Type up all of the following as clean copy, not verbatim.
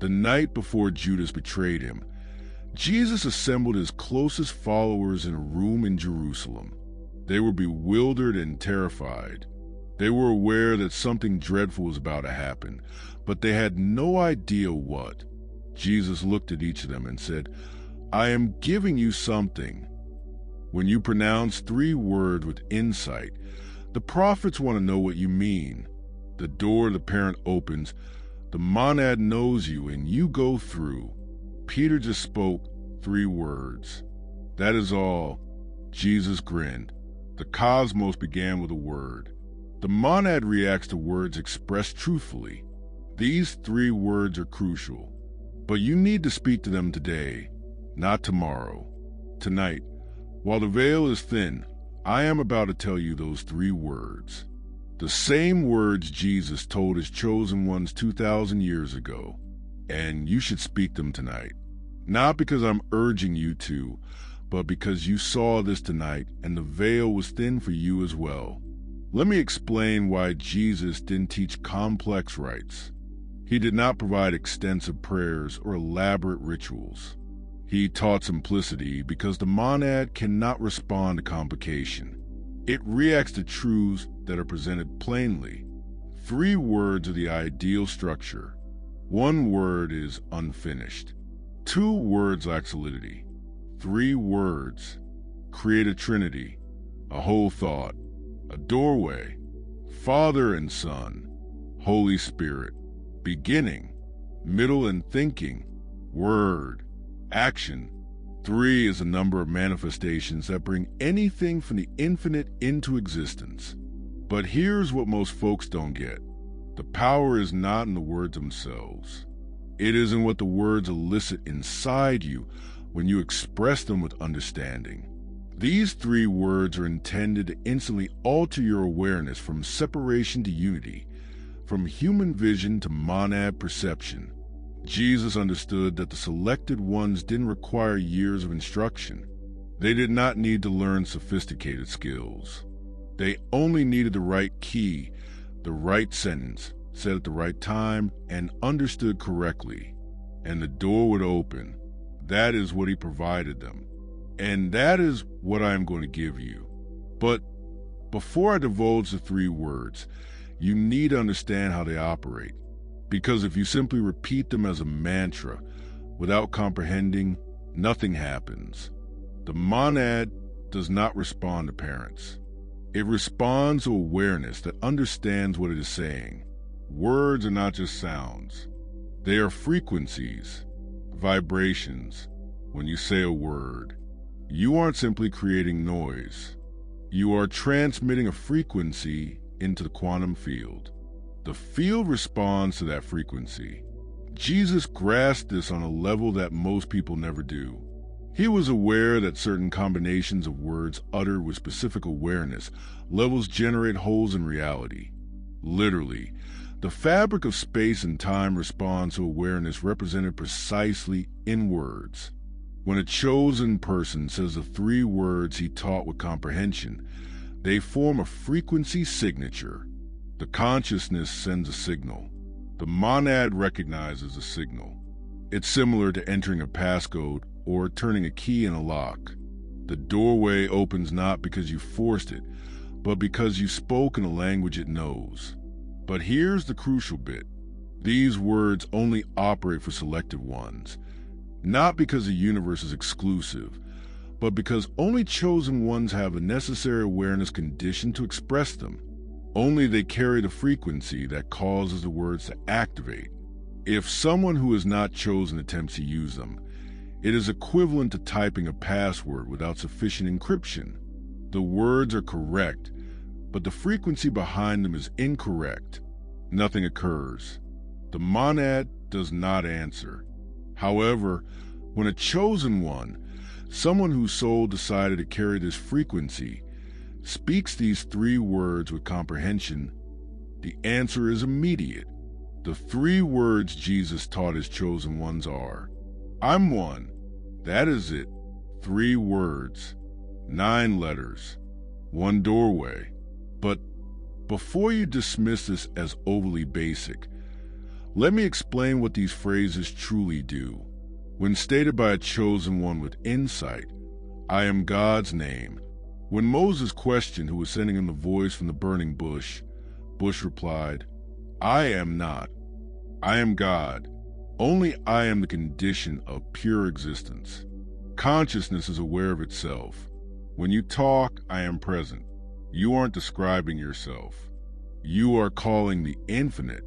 The night before Judas betrayed him, Jesus assembled his closest followers in a room in Jerusalem. They were bewildered and terrified. They were aware that something dreadful was about to happen, but they had no idea what. Jesus looked at each of them and said, "I am giving you something." When you pronounce 3 words with insight, the prophets want to know what you mean. The door of the parent opens, the monad knows you, and you go through. Peter just spoke 3 words. That is all. Jesus grinned. The cosmos began with a word. The monad reacts to words expressed truthfully. These 3 words are crucial, but you need to speak to them today, not tomorrow. Tonight, while the veil is thin, I am about to tell you those 3 words. The same words Jesus told his chosen ones 2,000 years ago, and you should speak them tonight. Not because I'm urging you to, but because you saw this tonight and the veil was thin for you as well. Let me explain why Jesus didn't teach complex rites. He did not provide extensive prayers or elaborate rituals. He taught simplicity because the monad cannot respond to complication. It reacts to truths that are presented plainly. 3 words are the ideal structure. 1 word is unfinished. 2 words lack solidity. 3 words create a trinity, a whole thought, a doorway, Father and Son, Holy Spirit, beginning, middle and thinking, word, action. 3 is a number of manifestations that bring anything from the infinite into existence. But here's what most folks don't get. The power is not in the words themselves. It is in what the words elicit inside you when you express them with understanding. These 3 words are intended to instantly alter your awareness from separation to unity, from human vision to monad perception. Jesus understood that the selected ones didn't require years of instruction. They did not need to learn sophisticated skills. They only needed the right key, the right sentence, said at the right time, and understood correctly. And the door would open. That is what he provided them. And that is what I am going to give you. But before I divulge the 3 words, you need to understand how they operate. Because if you simply repeat them as a mantra, without comprehending, nothing happens. The monad does not respond to parents. It responds to awareness that understands what it is saying. Words are not just sounds. They are frequencies, vibrations. When you say a word, you aren't simply creating noise. You are transmitting a frequency into the quantum field. The field responds to that frequency. Jesus grasped this on a level that most people never do. He was aware that certain combinations of words uttered with specific awareness levels generate holes in reality. Literally, the fabric of space and time responds to awareness represented precisely in words. When a chosen person says the 3 words he taught with comprehension, they form a frequency signature. The consciousness sends a signal. The monad recognizes a signal. It's similar to entering a passcode or turning a key in a lock. The doorway opens not because you forced it, but because you spoke in a language it knows. But here's the crucial bit. These words only operate for selected ones, not because the universe is exclusive, but because only chosen ones have a necessary awareness condition to express them. Only they carry the frequency that causes the words to activate. If someone who is not chosen attempts to use them, it is equivalent to typing a password without sufficient encryption. The words are correct, but the frequency behind them is incorrect. Nothing occurs. The monad does not answer. However, when a chosen one, someone whose soul decided to carry this frequency, speaks these 3 words with comprehension, the answer is immediate. The 3 words Jesus taught his chosen ones are, I'm one. That is it. 3 words, 9 letters, 1 doorway. But before you dismiss this as overly basic, Let me explain what these phrases truly do. When stated by a chosen one with insight, I am God's name. When Moses questioned who was sending him the voice from the burning bush, Bush replied, I am not. I am God. Only I am the condition of pure existence. Consciousness is aware of itself. When you talk, I am present. You aren't describing yourself. You are calling the infinite.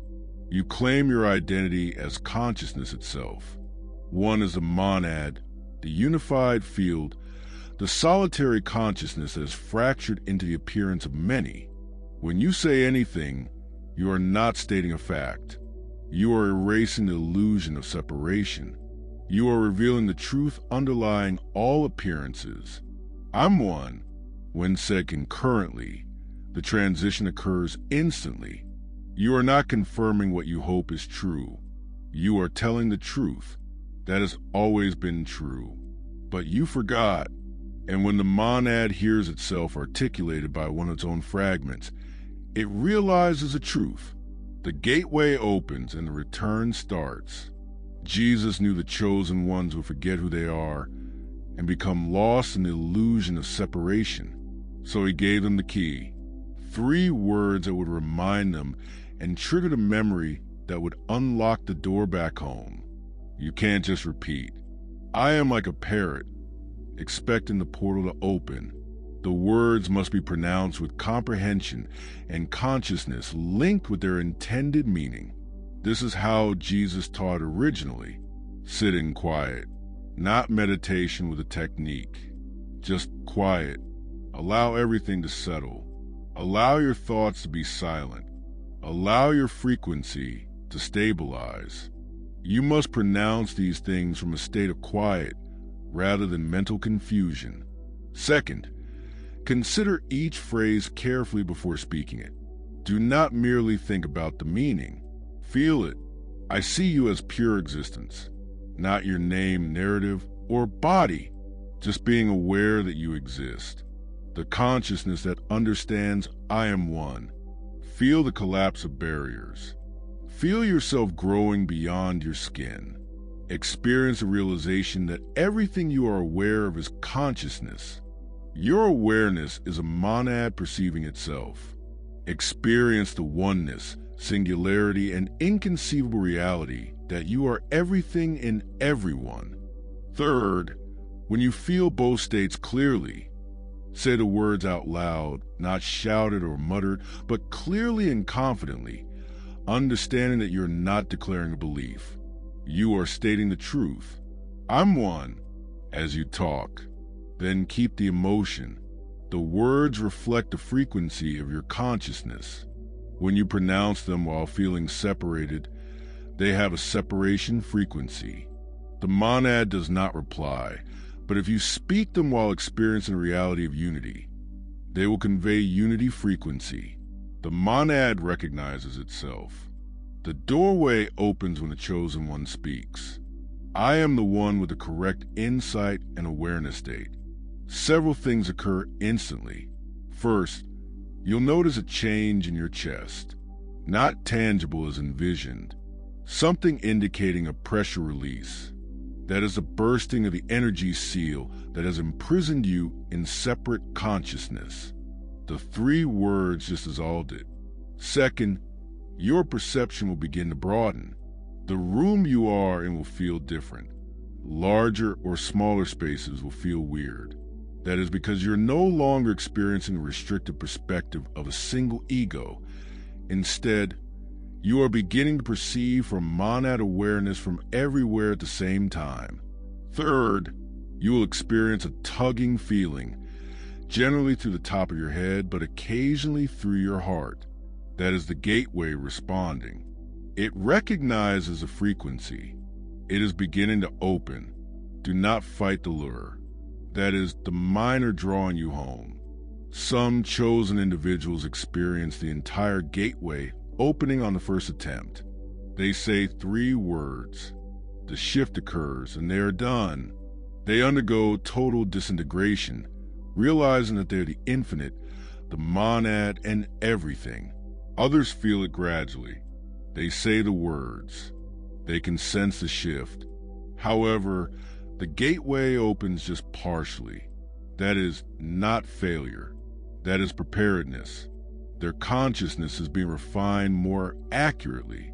You claim your identity as consciousness itself. One is the monad, the unified field, the solitary consciousness that is fractured into the appearance of many. When you say anything, you are not stating a fact. You are erasing the illusion of separation. You are revealing the truth underlying all appearances. I'm one. When said concurrently, the transition occurs instantly. You are not confirming what you hope is true. You are telling the truth. That has always been true. But you forgot. And when the monad hears itself articulated by one of its own fragments, it realizes the truth. The gateway opens and the return starts. Jesus knew the chosen ones would forget who they are and become lost in the illusion of separation. So he gave them the key. 3 words that would remind them and trigger the memory that would unlock the door back home. You can't just repeat. I am like a parrot, expecting the portal to open. The words must be pronounced with comprehension and consciousness linked with their intended meaning. This is how Jesus taught originally. Sitting quiet, not meditation with a technique. Just quiet. Allow everything to settle. Allow your thoughts to be silent. Allow your frequency to stabilize. You must pronounce these things from a state of quiet rather than mental confusion. Second, consider each phrase carefully before speaking it. Do not merely think about the meaning. Feel it. I see you as pure existence, not your name, narrative, or body, just being aware that you exist. The consciousness that understands I am one. Feel the collapse of barriers. Feel yourself growing beyond your skin. Experience the realization that everything you are aware of is consciousness. Your awareness is a monad perceiving itself. Experience the oneness, singularity, and inconceivable reality that you are everything in everyone. Third, when you feel both states clearly, say the words out loud, not shouted or muttered, but clearly and confidently, understanding that you're not declaring a belief. You are stating the truth. I'm one, as you talk. Then keep the emotion. The words reflect the frequency of your consciousness. When you pronounce them while feeling separated, they have a separation frequency. The monad does not reply, but if you speak them while experiencing the reality of unity, they will convey unity frequency. The monad recognizes itself. The doorway opens when the chosen one speaks. I am the one with the correct insight and awareness state. Several things occur instantly. First, you'll notice a change in your chest, not tangible as envisioned, something indicating a pressure release. That is the bursting of the energy seal that has imprisoned you in separate consciousness. The 3 words just dissolved it. Second, your perception will begin to broaden. The room you are in will feel different. Larger or smaller spaces will feel weird. That is because you're no longer experiencing a restrictive perspective of a single ego. Instead, you are beginning to perceive from monad awareness from everywhere at the same time. Third, you will experience a tugging feeling, generally through the top of your head, but occasionally through your heart. That is the gateway responding. It recognizes a frequency. It is beginning to open. Do not fight the lure. That is the minor drawing you home. Some chosen individuals experience the entire gateway opening on the first attempt. They say 3 words. The shift occurs and they are done. They undergo total disintegration, realizing that they're the infinite, the monad, and everything. Others feel it gradually. They say the words. They can sense the shift. However, the gateway opens just partially. That is not failure. That is preparedness. Their consciousness is being refined more accurately.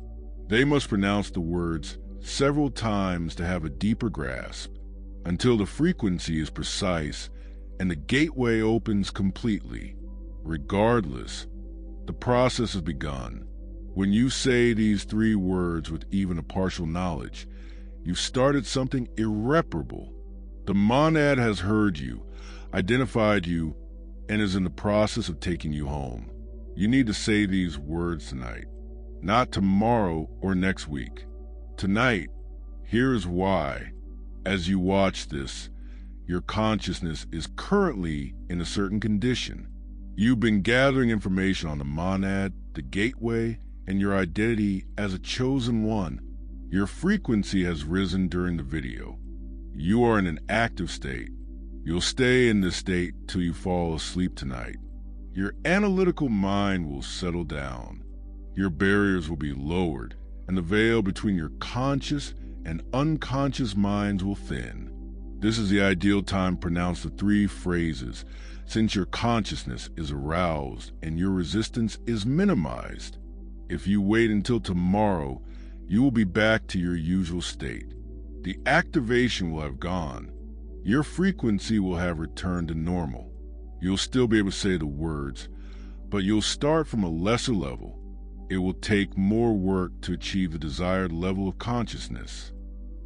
They must pronounce the words several times to have a deeper grasp, until the frequency is precise and the gateway opens completely. Regardless, the process has begun. When you say these 3 words with even a partial knowledge, you've started something irreparable. The monad has heard you, identified you, and is in the process of taking you home. You need to say these words tonight, not tomorrow or next week. Tonight. Here is why. As you watch this, your consciousness is currently in a certain condition. You've been gathering information on the monad, the gateway, and your identity as a chosen one. Your frequency has risen during the video. You are in an active state. You'll stay in this state till you fall asleep tonight. Your analytical mind will settle down. Your barriers will be lowered, and the veil between your conscious and unconscious minds will thin. This is the ideal time to pronounce the 3 phrases, since your consciousness is aroused and your resistance is minimized. If you wait until tomorrow, you will be back to your usual state. The activation will have gone. Your frequency will have returned to normal. You'll still be able to say the words, but you'll start from a lesser level. It will take more work to achieve the desired level of consciousness.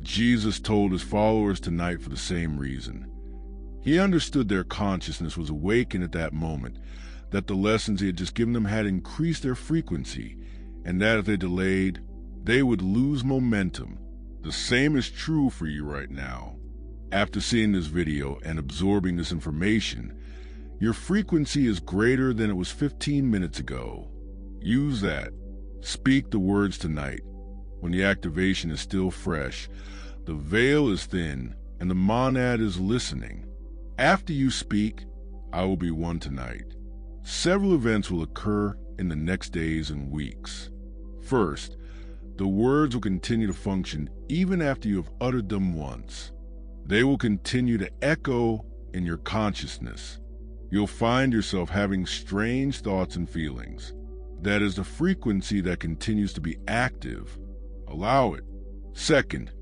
Jesus told his followers tonight for the same reason. He understood their consciousness was awakened at that moment, that the lessons he had just given them had increased their frequency, and that if they delayed, they would lose momentum. The same is true for you right now. After seeing this video and absorbing this information, your frequency is greater than it was 15 minutes ago. Use that. Speak the words tonight. When the activation is still fresh, the veil is thin, and the monad is listening. After you speak, I will be one tonight. Several events will occur in the next days and weeks. First, the words will continue to function even after you have uttered them once. They will continue to echo in your consciousness. You'll find yourself having strange thoughts and feelings. That is the frequency that continues to be active. Allow it. Second,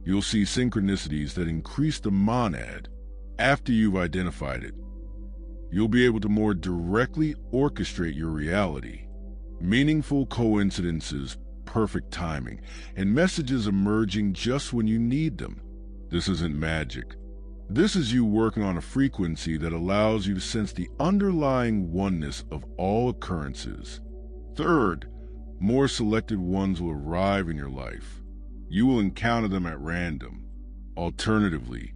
you'll see synchronicities that increase the monad. After you've identified it, you'll be able to more directly orchestrate your reality. Meaningful coincidences, perfect timing, and messages emerging just when you need them. This isn't magic. This is you working on a frequency that allows you to sense the underlying oneness of all occurrences. Third, more selected ones will arrive in your life. You will encounter them at random. Alternatively,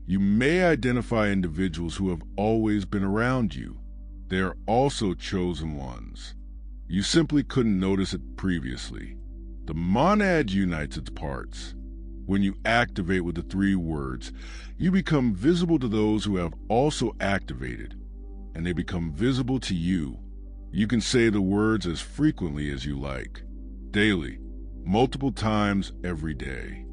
you may identify individuals who have always been around you. They are also chosen ones. You simply couldn't notice it previously. The monad unites its parts. When you activate with the 3 words, you become visible to those who have also activated, and they become visible to you. You can say the words as frequently as you like, daily, multiple times every day.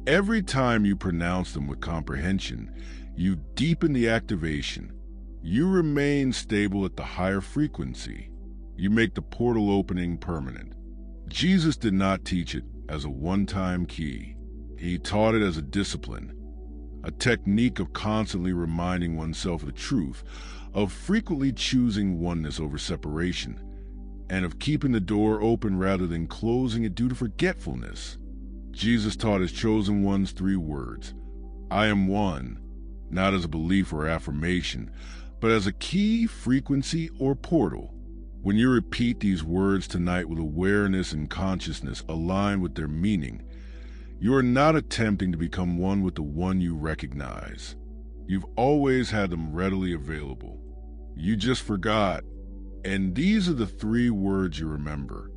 Every time you pronounce them with comprehension, you deepen the activation. You remain stable at the higher frequency. You make the portal opening permanent. Jesus did not teach it as a one-time key. He taught it as a discipline, a technique of constantly reminding oneself of the truth, of frequently choosing oneness over separation, and of keeping the door open rather than closing it due to forgetfulness. Jesus taught his chosen ones 3 words, I am one, not as a belief or affirmation, but as a key, frequency, or portal. When you repeat these words tonight with awareness and consciousness aligned with their meaning, you are not attempting to become one with the one you recognize. You've always had them readily available. You just forgot. And these are the 3 words you remember.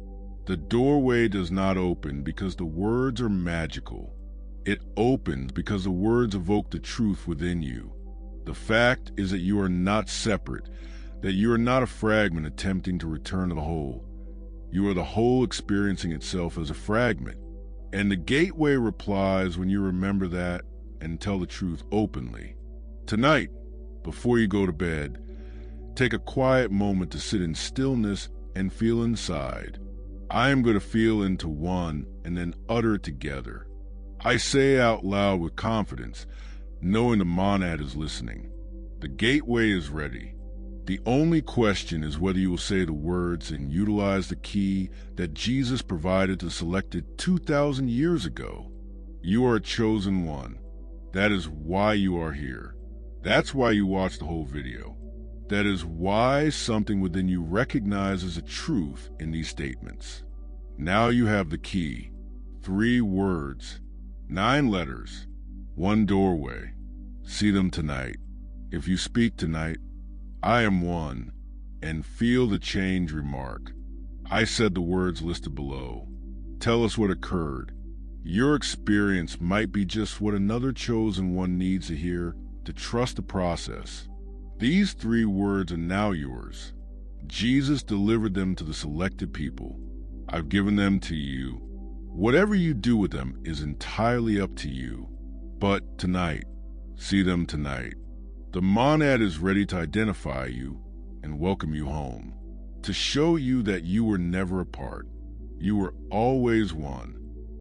The doorway does not open because the words are magical. It opens because the words evoke the truth within you. The fact is that you are not separate, that you are not a fragment attempting to return to the whole. You are the whole experiencing itself as a fragment. And the gateway replies when you remember that and tell the truth openly. Tonight, before you go to bed, take a quiet moment to sit in stillness and feel inside. I am going to feel into one and then utter it together. I say out loud with confidence, knowing the monad is listening. The gateway is ready. The only question is whether you will say the words and utilize the key that Jesus provided to select it 2,000 years ago. You are a chosen one. That is why you are here. That's why you watch the whole video. That is why something within you recognizes a truth in these statements. Now you have the key. 3 words, 9 letters, 1 doorway. See them tonight. If you speak tonight, I am one, and feel the change remark. I said the words listed below. Tell us what occurred. Your experience might be just what another chosen one needs to hear to trust the process. These 3 words are now yours. Jesus delivered them to the selected people. I've given them to you. Whatever you do with them is entirely up to you. But tonight, see them tonight. The monad is ready to identify you and welcome you home, to show you that you were never apart. You were always one.